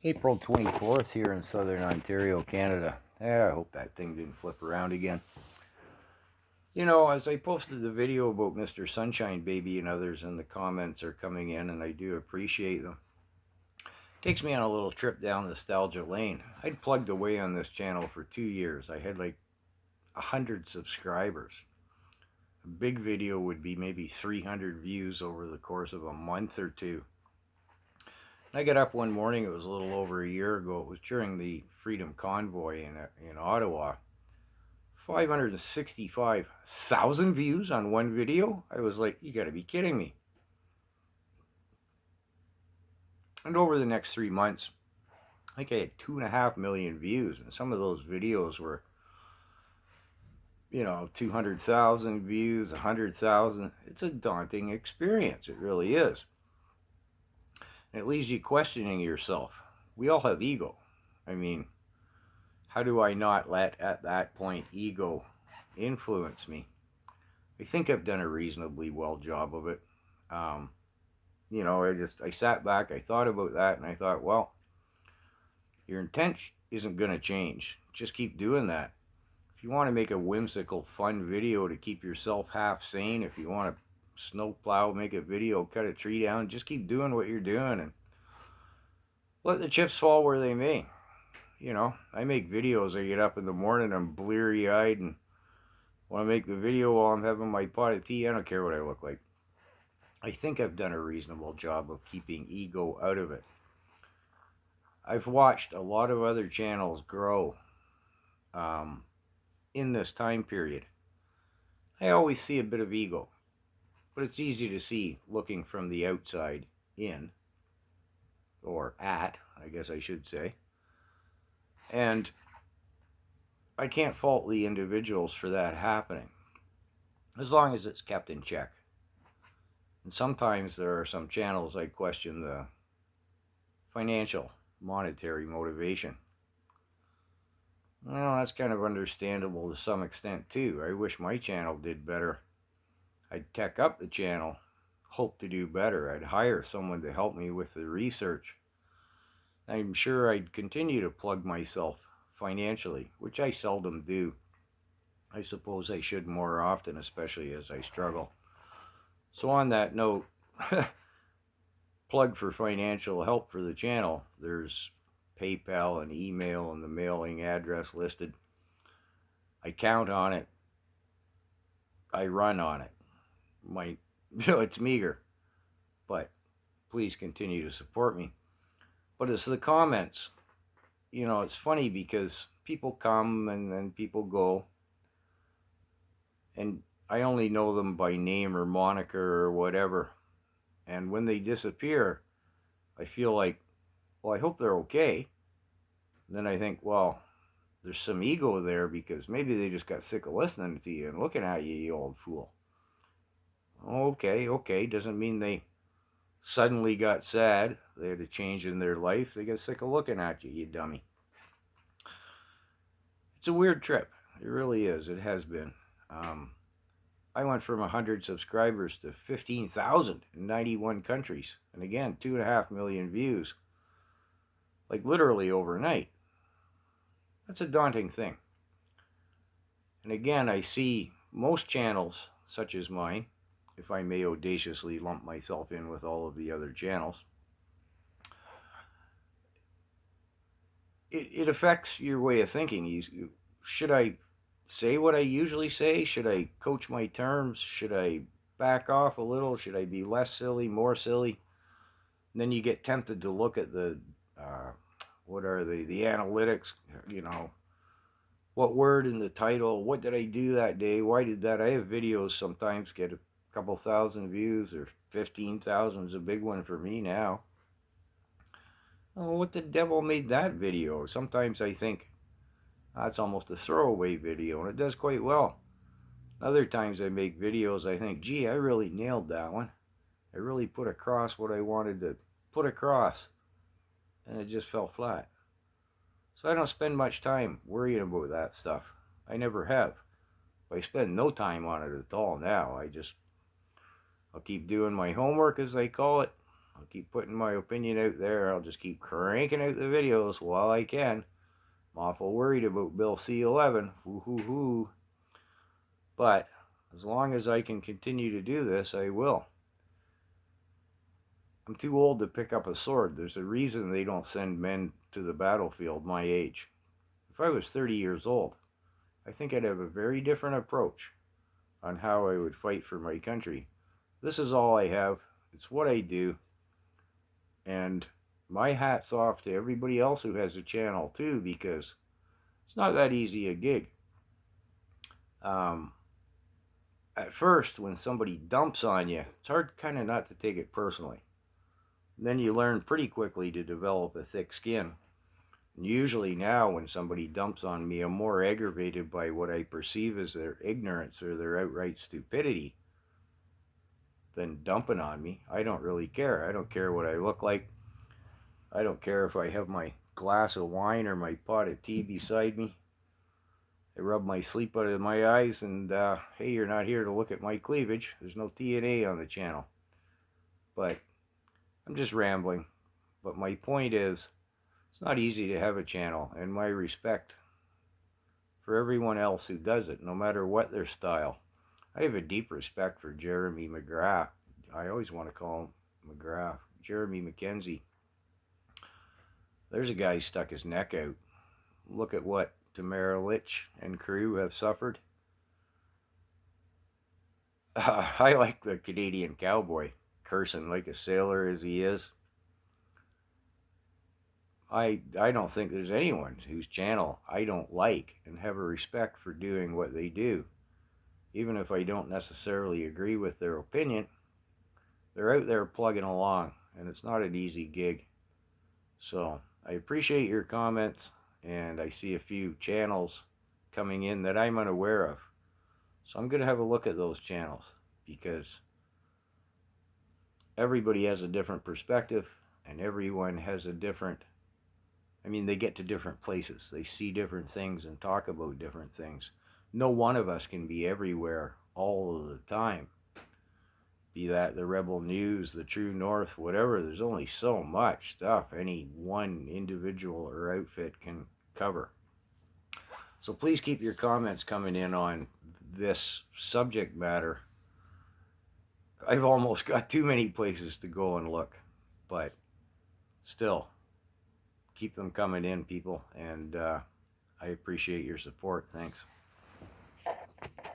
April 24th here in southern Ontario, Canada. I hope that thing didn't flip around again. You know, as I posted the video about Mr. Sunshine Baby and others, and the comments are coming in, and I do appreciate them. Takes me on a little trip down nostalgia lane. I'd plugged away on this channel for 2 years. I had like 100 subscribers. A big video would be maybe 300 views over the course of a month or two. I got up one morning, it was a little over a year ago, it was during the Freedom Convoy in Ottawa. 565,000 views on one video? I was like, you gotta be kidding me. And over the next 3 months, I think I had 2.5 million views, and some of those videos were, 200,000 views, 100,000. It's a daunting experience, it really is. And it leaves you questioning yourself. We all have ego. I mean, how do I not let, at that point, ego influence me? I think I've done a reasonably well job of it. I sat back, I thought about that, and I thought, well, your intent isn't going to change. Just keep doing that. If you want to make a whimsical, fun video to keep yourself half sane, if you want to snowplow, make a video, cut a tree down, just keep doing what you're doing and let the chips fall where they may. I make videos, I get up in the morning, I'm bleary-eyed and want to make the video while I'm having my pot of tea. I don't care what I look like. I think I've done a reasonable job of keeping ego out of it. I've watched a lot of other channels grow in this time period. I always see a bit of ego, but it's easy to see looking from the outside in, or at, I guess I should say. And I can't fault the individuals for that happening, as long as it's kept in check. And sometimes there are some channels I question the financial, monetary motivation. Well, that's kind of understandable to some extent too. I wish my channel did better. I'd tech up the channel, hope to do better. I'd hire someone to help me with the research. I'm sure I'd continue to plug myself financially, which I seldom do. I suppose I should more often, especially as I struggle. So on that note, plug for financial help for the channel. There's PayPal and email and the mailing address listed. I count on it. I run on it. It's meager, but please continue to support me. But it's the comments. It's funny because people come and then people go, and I only know them by name or moniker or whatever. And when they disappear, I feel like, well, I hope they're okay. And then I think, well, there's some ego there because maybe they just got sick of listening to you and looking at you, you old fool. Okay. Doesn't mean they suddenly got sad. They had a change in their life. They got sick of looking at you, you dummy. It's a weird trip. It really is. It has been. I went from 100 subscribers to 15,000 in 91 countries. And again, 2.5 million views. Like literally overnight. That's a daunting thing. And again, I see most channels, such as mine, if I may audaciously lump myself in with all of the other channels, it affects your way of thinking. Should I say what I usually say? Should I coach my terms? Should I back off a little? Should I be less silly, more silly? And then you get tempted to look at the analytics, what word in the title, what did I do that day, why did that? I have videos sometimes get a couple thousand views, or 15,000 is a big one for me now. Oh, what the devil made that video? Sometimes I think that's almost a throwaway video, and it does quite well. Other times I make videos, I think, gee, I really nailed that one. I really put across what I wanted to put across, and it just fell flat. So I don't spend much time worrying about that stuff. I never have. I spend no time on it at all now. I'll keep doing my homework, as they call it. I'll keep putting my opinion out there. I'll just keep cranking out the videos while I can. I'm awful worried about Bill C-11. Woo-hoo-hoo. But as long as I can continue to do this, I will. I'm too old to pick up a sword. There's a reason they don't send men to the battlefield my age. If I was 30 years old, I think I'd have a very different approach on how I would fight for my country. This is all I have. It's what I do. And my hat's off to everybody else who has a channel too, because it's not that easy a gig. At first, when somebody dumps on you, it's hard kind of not to take it personally. Then you learn pretty quickly to develop a thick skin. And usually now when somebody dumps on me, I'm more aggravated by what I perceive as their ignorance or their outright stupidity than dumping on me. I don't really care. I don't care what I look like. I don't care if I have my glass of wine or my pot of tea beside me. I rub my sleep out of my eyes and, hey, you're not here to look at my cleavage. There's no TNA on the channel. But I'm just rambling. But my point is, it's not easy to have a channel, and my respect for everyone else who does it, no matter what their style. I have a deep respect for Jeremy McGrath. I always want to call him McGrath. Jeremy McKenzie. There's a guy who stuck his neck out. Look at what Tamara Litch and crew have suffered. I like the Canadian cowboy, cursing like a sailor as he is. I don't think there's anyone whose channel I don't like and have a respect for doing what they do. Even if I don't necessarily agree with their opinion, they're out there plugging along, and it's not an easy gig. So I appreciate your comments, and I see a few channels coming in that I'm unaware of. So I'm going to have a look at those channels, because everybody has a different perspective, and everyone has a different, they get to different places. They see different things and talk about different things. No one of us can be everywhere all of the time. Be that the Rebel News, the True North, whatever. There's only so much stuff any one individual or outfit can cover. So please keep your comments coming in on this subject matter. I've almost got too many places to go and look, but still, keep them coming in, people, and I appreciate your support. Thanks.